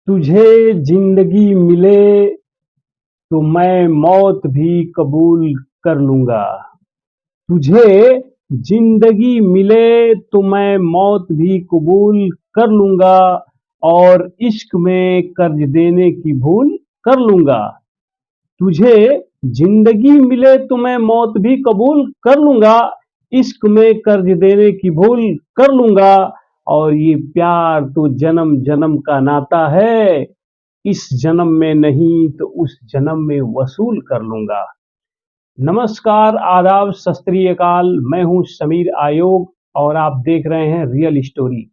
तुझे जिंदगी मिले तो मैं मौत भी कबूल कर लूंगा। तुझे जिंदगी मिले तो मैं मौत भी कबूल कर लूंगा और इश्क में कर्ज देने की भूल कर लूंगा। तुझे जिंदगी मिले तो मैं मौत भी कबूल कर लूंगा, इश्क में कर्ज देने की भूल कर लूंगा और ये प्यार तो जन्म जन्म का नाता है, इस जन्म में नहीं तो उस जन्म में वसूल कर लूंगा। नमस्कार, आदाब, सत श्री अकाल। मैं हूं समीर आयोग और आप देख रहे हैं रियल स्टोरी।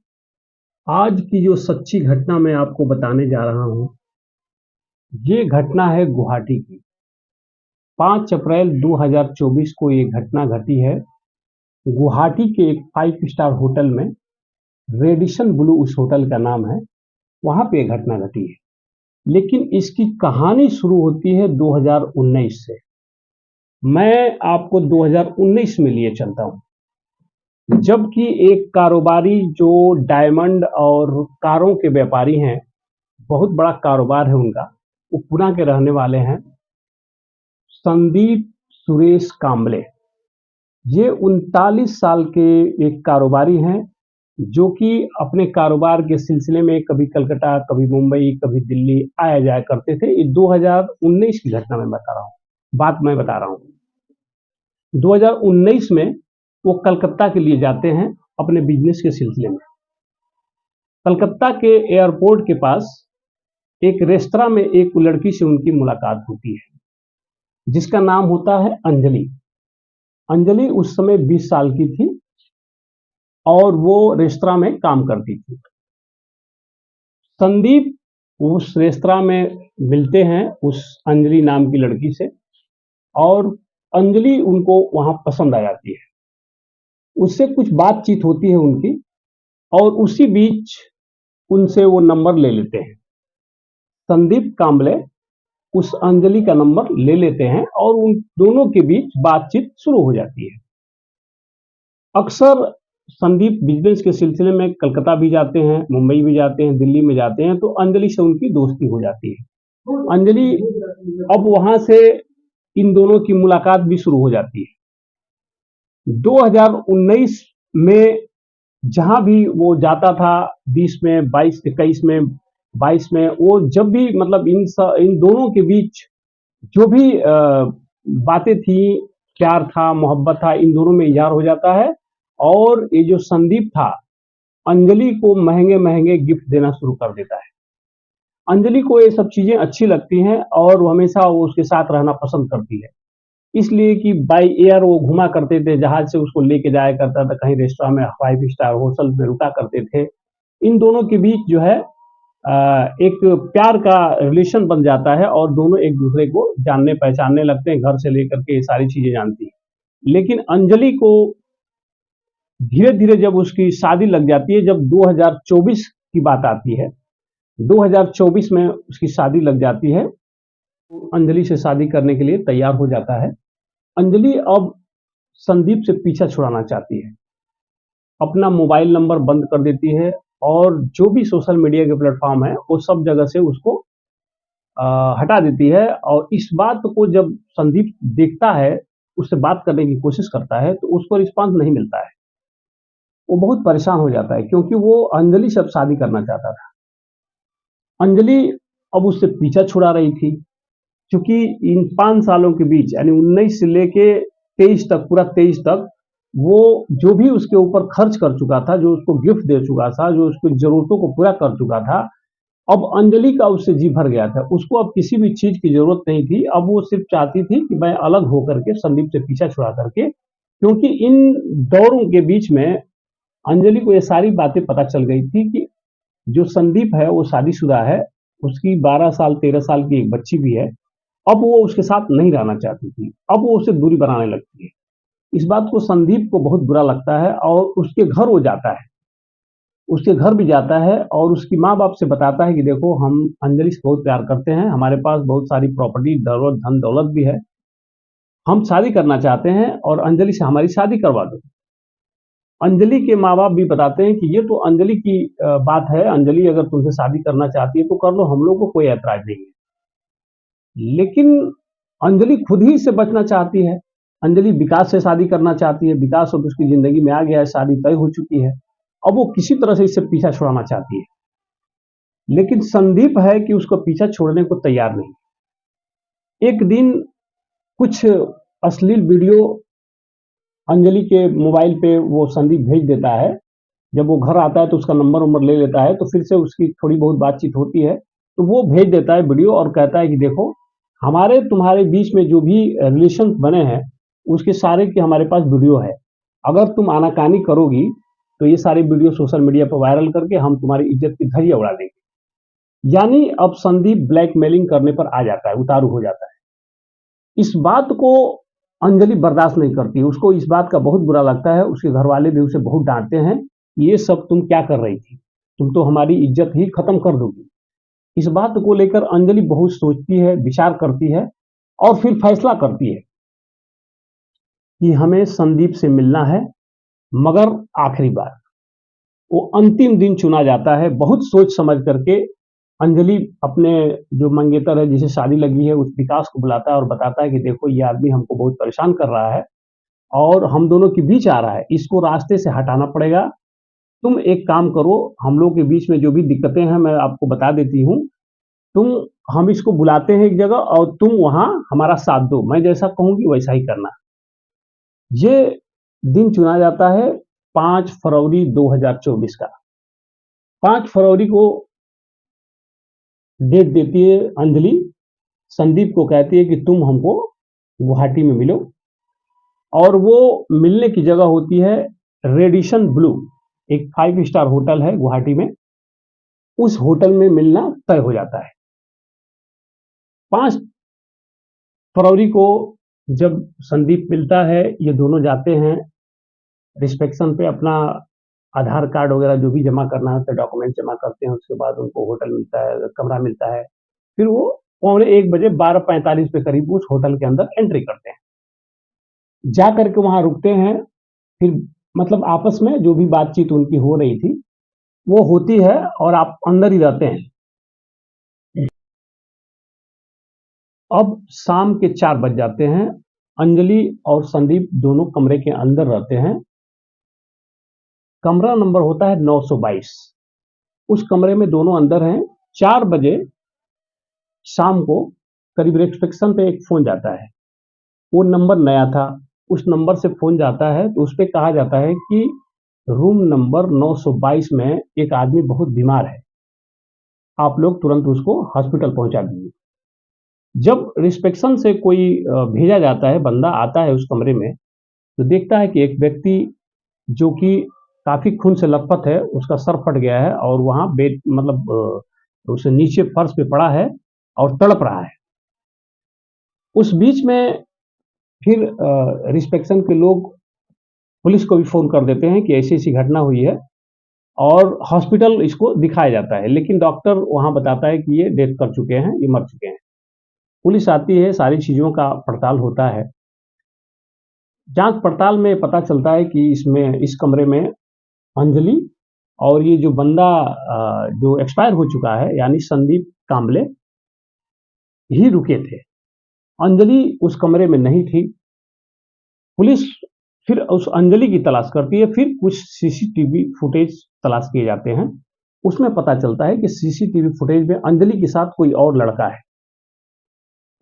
आज की जो सच्ची घटना मैं आपको बताने जा रहा हूं, ये घटना है गुवाहाटी की। 5 अप्रैल 2024 को ये घटना घटी है। गुवाहाटी के एक 5 स्टार होटल में, रेडिसन ब्लू उस होटल का नाम है, वहां पे ये घटना घटी है। लेकिन इसकी कहानी शुरू होती है 2019 से। मैं आपको 2019 में लिए चलता हूं, जबकि एक कारोबारी जो डायमंड और कारों के व्यापारी हैं, बहुत बड़ा कारोबार है उनका, वो पुणे के रहने वाले हैं, संदीप सुरेश कांबले। ये 39 साल के एक कारोबारी हैं, जो कि अपने कारोबार के सिलसिले में कभी कलकत्ता, कभी मुंबई, कभी दिल्ली आया जाया करते थे। ये 2019 की घटना मैं बता रहा हूँ, बात मैं बता रहा हूँ। 2019 में वो कलकत्ता के लिए जाते हैं अपने बिजनेस के सिलसिले में। कलकत्ता के एयरपोर्ट के पास एक रेस्तरा में एक लड़की से उनकी मुलाकात होती है, जिसका नाम होता है अंजलि। अंजलि उस समय 20 साल की थी और वो रेस्तरा में काम करती थी। संदीप उस रेस्तरा में मिलते हैं उस अंजलि नाम की लड़की से और अंजलि उनको वहां पसंद आ जाती है। उससे कुछ बातचीत होती है उनकी और उसी बीच उनसे वो नंबर ले लेते हैं। संदीप कांबले उस अंजलि का नंबर ले लेते हैं और उन दोनों के बीच बातचीत शुरू हो जाती है। अक्सर संदीप बिजनेस के सिलसिले में कलकत्ता भी जाते हैं, मुंबई भी जाते हैं, दिल्ली में जाते हैं, तो अंजलि से उनकी दोस्ती हो जाती है। अंजलि अब वहां से इन दोनों की मुलाकात भी शुरू हो जाती है। 2019 में जहां भी वो जाता था, 20 में, 22, 21 में, 22 में, वो जब भी मतलब इन दोनों के बीच जो भी बातें थी, प्यार था, मोहब्बत था, इन दोनों में इजहार हो जाता है। और ये जो संदीप था, अंजलि को महंगे महंगे गिफ्ट देना शुरू कर देता है। अंजलि को ये सब चीजें अच्छी लगती हैं और वो हमेशा वो उसके साथ रहना पसंद करती है, इसलिए कि बाई एयर वो घुमा करते थे, जहाज से उसको लेके जाया करता था, कहीं रेस्टोरेंट में, 5 स्टार होटल में रुका करते थे। इन दोनों के बीच जो है एक प्यार का रिलेशन बन जाता है और दोनों एक दूसरे को जानने पहचानने लगते हैं, घर से लेकर के ये सारी चीजें जानती है। लेकिन अंजलि को धीरे धीरे जब उसकी शादी लग जाती है, जब 2024 की बात आती है, 2024 में उसकी शादी लग जाती है, अंजलि से शादी करने के लिए तैयार हो जाता है। अंजलि अब संदीप से पीछा छुड़ाना चाहती है, अपना मोबाइल नंबर बंद कर देती है और जो भी सोशल मीडिया के प्लेटफॉर्म है वो सब जगह से उसको हटा देती है। और इस बात को जब संदीप देखता है, उससे बात करने की कोशिश करता है, तो उसको रिस्पांस नहीं मिलता है। वो बहुत परेशान हो जाता है, क्योंकि वो अंजलि से अब शादी करना चाहता था। अंजलि अब उससे पीछा छुड़ा रही थी, क्योंकि इन 5 सालों के बीच, यानी 19 से लेके 23 तक, पूरा 23 तक, वो जो भी उसके ऊपर खर्च कर चुका था, जो उसको गिफ्ट दे चुका था, जो उसकी जरूरतों को पूरा कर चुका था, अब अंजलि का उससे जी भर गया था। उसको अब किसी भी चीज की जरूरत नहीं थी। अब वो सिर्फ चाहती थी कि मैं अलग होकर के संदीप से पीछा छुड़ा करके, क्योंकि इन दौरों के बीच में अंजलि को ये सारी बातें पता चल गई थी कि जो संदीप है वो शादीशुदा है, उसकी 12 साल 13 साल की एक बच्ची भी है। अब वो उसके साथ नहीं रहना चाहती थी, अब वो उससे दूरी बनाने लगती है। इस बात को संदीप को बहुत बुरा लगता है और उसके घर वो जाता है, उसके घर भी जाता है और उसकी माँ बाप से बताता है कि देखो, हम अंजलि से बहुत प्यार करते हैं, हमारे पास बहुत सारी प्रॉपर्टी, दौलत, धन दौलत भी है, हम शादी करना चाहते हैं और अंजलि से हमारी शादी करवा दो। अंजलि के माँ बाप भी बताते हैं कि ये तो अंजलि की बात है, अंजलि अगर तुमसे शादी करना चाहती है तो कर लो, हम लोग को कोई ऐतराज नहीं है। लेकिन अंजलि खुद ही से बचना चाहती है। अंजलि विकास से शादी करना चाहती है, विकास अब उसकी जिंदगी में आ गया है, शादी तय हो चुकी है। अब वो किसी तरह से इससे पीछा छुड़ाना चाहती है, लेकिन संदीप है कि उसको पीछा छोड़ने को तैयार नहीं। एक दिन कुछ अश्लील वीडियो अंजलि के मोबाइल पे वो संदीप भेज देता है। जब वो घर आता है तो उसका नंबर वंबर ले लेता है, तो फिर से उसकी थोड़ी बहुत बातचीत होती है। तो वो भेज देता है वीडियो और कहता है कि देखो, हमारे तुम्हारे बीच में जो भी रिलेशन बने हैं उसके सारे की हमारे पास वीडियो है। अगर तुम आनाकानी करोगी तो ये सारी वीडियो सोशल मीडिया पर वायरल करके हम तुम्हारी इज्जत की धज्जियां उड़ा देंगे। यानी अब संदीप ब्लैकमेलिंग करने पर आ जाता है, उतारू हो जाता है। इस बात को अंजलि बर्दाश्त नहीं करती, उसको इस बात का बहुत बुरा लगता है। उसके घर वाले भी उसे बहुत डांटते हैं, ये सब तुम क्या कर रही थी, तुम तो हमारी इज्जत ही खत्म कर दोगी। इस बात को लेकर अंजलि बहुत सोचती है, विचार करती है और फिर फैसला करती है कि हमें संदीप से मिलना है, मगर आखिरी बार। वो अंतिम दिन चुना जाता है। बहुत सोच समझ करके अंजलि अपने जो मंगेतर है, जिसे शादी लगी है, उस विकास को बुलाता है और बताता है कि देखो, ये आदमी हमको बहुत परेशान कर रहा है और हम दोनों के बीच आ रहा है, इसको रास्ते से हटाना पड़ेगा। तुम एक काम करो, हम लोग के बीच में जो भी दिक्कतें हैं मैं आपको बता देती हूँ। तुम हम इसको बुलाते हैं एक जगह और तुम वहां हमारा साथ दो, मैं जैसा कहूंगी वैसा ही करना। ये दिन चुना जाता है 5 फरवरी 2024 का। 5 फरवरी को डेट देती है अंजलि, संदीप को कहती है कि तुम हमको गुवाहाटी में मिलो। और वो मिलने की जगह होती है रेडिशन ब्लू, एक 5 स्टार होटल है गुवाहाटी में। उस होटल में मिलना तय हो जाता है। 5 फरवरी को जब संदीप मिलता है, ये दोनों जाते हैं रिसेप्शन पे, अपना आधार कार्ड वगैरह जो भी जमा करना होता है डॉक्यूमेंट जमा करते हैं। उसके बाद उनको होटल मिलता है, कमरा मिलता है। फिर वो 12:45 बजे 12:45 पे करीब उस होटल के अंदर एंट्री करते हैं, जा करके वहां रुकते हैं। फिर मतलब आपस में जो भी बातचीत उनकी हो रही थी वो होती है और आप अंदर ही रहते हैं। अब शाम के 4 बज जाते हैं। अंजलि और संदीप दोनों कमरे के अंदर रहते हैं। कमरा नंबर होता है 922। उस कमरे में दोनों अंदर हैं। 4 बजे शाम को करीब रिसेप्शन पे एक फोन जाता है। वो नंबर नया था, उस नंबर से फोन जाता है तो उस पे कहा जाता है कि रूम नंबर 922 में एक आदमी बहुत बीमार है, आप लोग तुरंत उसको हॉस्पिटल पहुंचा दीजिए। जब रिसेप्शन से कोई भेजा जाता है, बंदा आता है उस कमरे में, तो देखता है कि एक व्यक्ति जो कि काफी खून से लथपथ है, उसका सर फट गया है और वहां बेड मतलब उसे नीचे फर्श पे पड़ा है और तड़प रहा है। उस बीच में फिर रिसेप्शन के लोग पुलिस को भी फोन कर देते हैं कि ऐसी ऐसी घटना हुई है और हॉस्पिटल इसको दिखाया जाता है। लेकिन डॉक्टर वहां बताता है कि ये डेथ कर चुके हैं, ये मर चुके हैं। पुलिस आती है, सारी चीजों का पड़ताल होता है। जांच पड़ताल में पता चलता है कि इसमें इस कमरे में अंजलि और ये जो बंदा जो एक्सपायर हो चुका है यानी संदीप कांबले ही रुके थे। अंजलि उस कमरे में नहीं थी। पुलिस फिर उस अंजलि की तलाश करती है। फिर कुछ सीसीटीवी फुटेज तलाश किए जाते हैं। उसमें पता चलता है कि सीसीटीवी फुटेज में अंजलि के साथ कोई और लड़का है।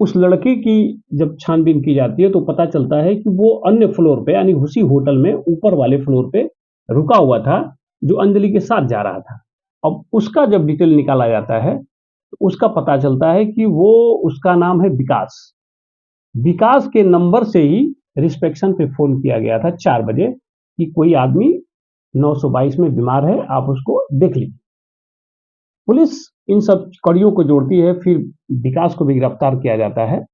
उस लड़के की जब छानबीन की जाती है तो पता चलता है कि वो अन्य फ्लोर पे यानी उसी होटल में ऊपर वाले फ्लोर पे रुका हुआ था, जो अंजलि के साथ जा रहा था। अब उसका जब डिटेल निकाला जाता है तो उसका पता चलता है कि वो उसका नाम है विकास। विकास के नंबर से ही रिसेप्शन पे फोन किया गया था 4 बजे कि कोई आदमी 922 में बीमार है, आप उसको देख लीजिए। पुलिस इन सब कड़ियों को जोड़ती है। फिर विकास को भी गिरफ्तार किया जाता है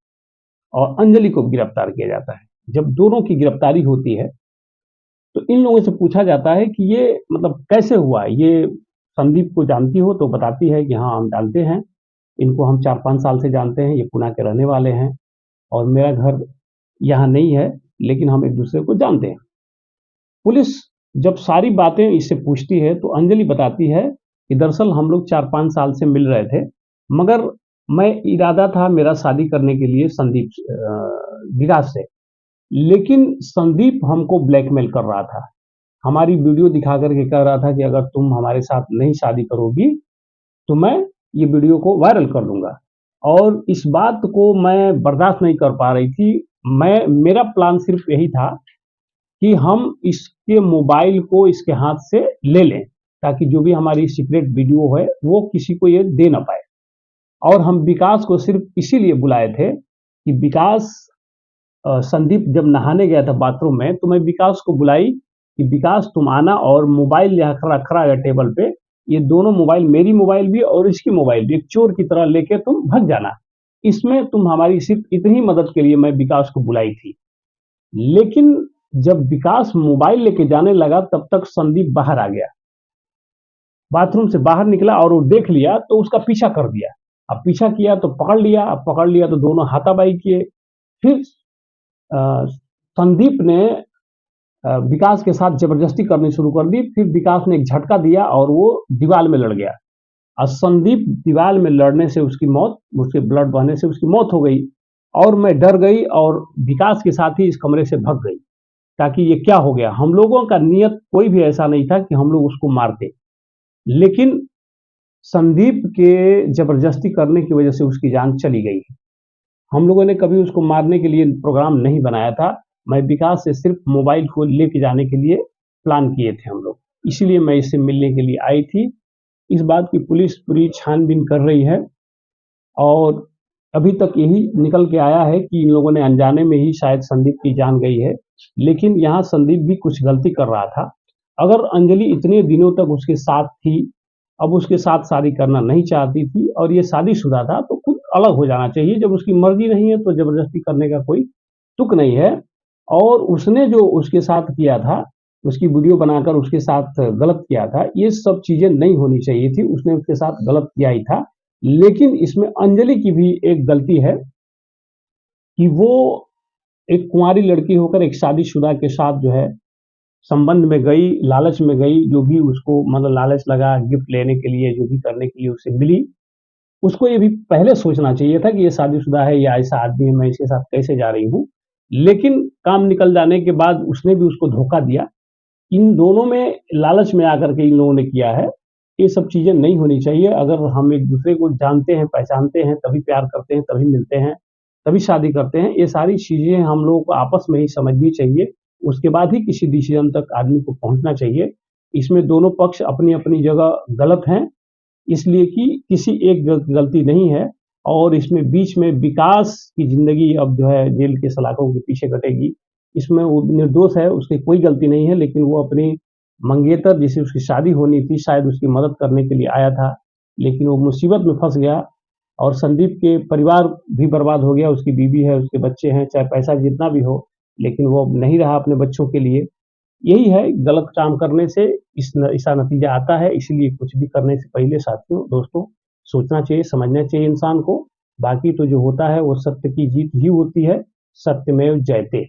और अंजलि को भी गिरफ्तार किया जाता है। जब दोनों की गिरफ्तारी होती है तो इन लोगों से पूछा जाता है कि ये मतलब कैसे हुआ, ये संदीप को जानती हो? तो बताती है कि हाँ, हम जानते हैं, इनको हम 4-5 साल से जानते हैं, ये पुणे के रहने वाले हैं और मेरा घर यहाँ नहीं है, लेकिन हम एक दूसरे को जानते हैं। पुलिस जब सारी बातें इससे पूछती है तो अंजलि बताती है कि दरअसल हम लोग 4-5 साल से मिल रहे थे, मगर मैं इरादा था मेरा शादी करने के लिए संदीप विकास से, लेकिन संदीप हमको ब्लैकमेल कर रहा था। हमारी वीडियो दिखा कर के कह रहा था कि अगर तुम हमारे साथ नहीं शादी करोगी तो मैं ये वीडियो को वायरल कर दूंगा। और इस बात को मैं बर्दाश्त नहीं कर पा रही थी। मेरा प्लान सिर्फ यही था कि हम इसके मोबाइल को इसके हाथ से ले लें, ताकि जो भी हमारी सीक्रेट वीडियो है वो किसी को ये दे ना पाए। और हम विकास को सिर्फ इसीलिए बुलाए थे कि विकास संदीप जब नहाने गया था बाथरूम में, तो मैं विकास को बुलाई कि विकास तुम आना और मोबाइल यहाँ खड़ा रखा है टेबल पे, ये दोनों मोबाइल, मेरी मोबाइल भी और इसकी मोबाइल भी, एक चोर की तरह लेके तुम भग जाना। इसमें तुम हमारी सिर्फ इतनी मदद के लिए मैं विकास को बुलाई थी। लेकिन जब विकास मोबाइल लेके जाने लगा तब तक संदीप बाहर आ गया, बाथरूम से बाहर निकला और वो देख लिया तो उसका पीछा कर दिया। अब पीछा किया तो पकड़ लिया, अब पकड़ लिया तो दोनों हाथापाई किए। फिर संदीप ने विकास के साथ जबरदस्ती करनी शुरू कर दी। फिर विकास ने एक झटका दिया और वो दीवार में लड़ गया। और संदीप दीवार में लड़ने से उसकी मौत, उसके ब्लड बहने से उसकी मौत हो गई। और मैं डर गई और विकास के साथ ही इस कमरे से भाग गई, ताकि ये क्या हो गया। हम लोगों का नियत कोई भी ऐसा नहीं था कि हम लोग उसको मारते, लेकिन संदीप के जबरदस्ती करने की वजह से उसकी जान चली गई। हम लोगों ने कभी उसको मारने के लिए प्रोग्राम नहीं बनाया था। मैं विकास से सिर्फ मोबाइल को लेके जाने के लिए प्लान किए थे हम लोग, इसीलिए मैं इससे मिलने के लिए आई थी। इस बात की पुलिस पूरी छानबीन कर रही है और अभी तक यही निकल के आया है कि इन लोगों ने अनजाने में ही शायद संदीप की जान गई है। लेकिन यहाँ संदीप भी कुछ गलती कर रहा था। अगर अंजलि इतने दिनों तक उसके साथ थी, अब उसके साथ शादी करना नहीं चाहती थी और ये शादीशुदा था, तो खुद अलग हो जाना चाहिए। जब उसकी मर्जी नहीं है तो जबरदस्ती करने का कोई तुक नहीं है। और उसने जो उसके साथ किया था, उसकी वीडियो बनाकर उसके साथ गलत किया था, ये सब चीजें नहीं होनी चाहिए थी। उसने उसके साथ गलत किया ही था। लेकिन इसमें अंजलि की भी एक गलती है कि वो एक कुंवारी लड़की होकर एक शादीशुदा के साथ जो है संबंध में गई, लालच में गई। जो भी उसको मतलब लालच लगा, गिफ्ट लेने के लिए, जो भी करने के लिए उसे मिली, उसको ये भी पहले सोचना चाहिए था कि ये शादीशुदा है या ऐसा आदमी है, मैं इसके साथ कैसे जा रही हूँ। लेकिन काम निकल जाने के बाद उसने भी उसको धोखा दिया। इन दोनों में लालच में आकर के इन लोगों ने किया है। ये सब चीजें नहीं होनी चाहिए। अगर हम एक दूसरे को जानते हैं, पहचानते हैं, तभी प्यार करते हैं, तभी मिलते हैं, तभी शादी करते हैं। ये सारी चीजें हम लोगों को आपस में ही समझनी चाहिए। उसके बाद ही किसी डिसीजन तक आदमी को पहुंचना चाहिए। इसमें दोनों पक्ष अपनी अपनी जगह गलत हैं, इसलिए कि किसी एक गलती नहीं है। और इसमें बीच में विकास की जिंदगी अब जो है जेल के सलाखों के पीछे कटेगी। इसमें वो निर्दोष है, उसकी कोई गलती नहीं है, लेकिन वो अपनी मंगेतर जिसे उसकी शादी होनी थी, शायद उसकी मदद करने के लिए आया था, लेकिन वो मुसीबत में फंस गया। और संदीप के परिवार भी बर्बाद हो गया। उसकी बीवी है, उसके बच्चे हैं, चाहे पैसा जितना भी हो, लेकिन वो अब नहीं रहा अपने बच्चों के लिए। यही है, गलत काम करने से ऐसा नतीजा आता है। इसीलिए कुछ भी करने से पहले साथियों, दोस्तों, सोचना चाहिए, समझना चाहिए इंसान को। बाकी तो जो होता है वो सत्य की जीत ही होती है। सत्यमेव जयते।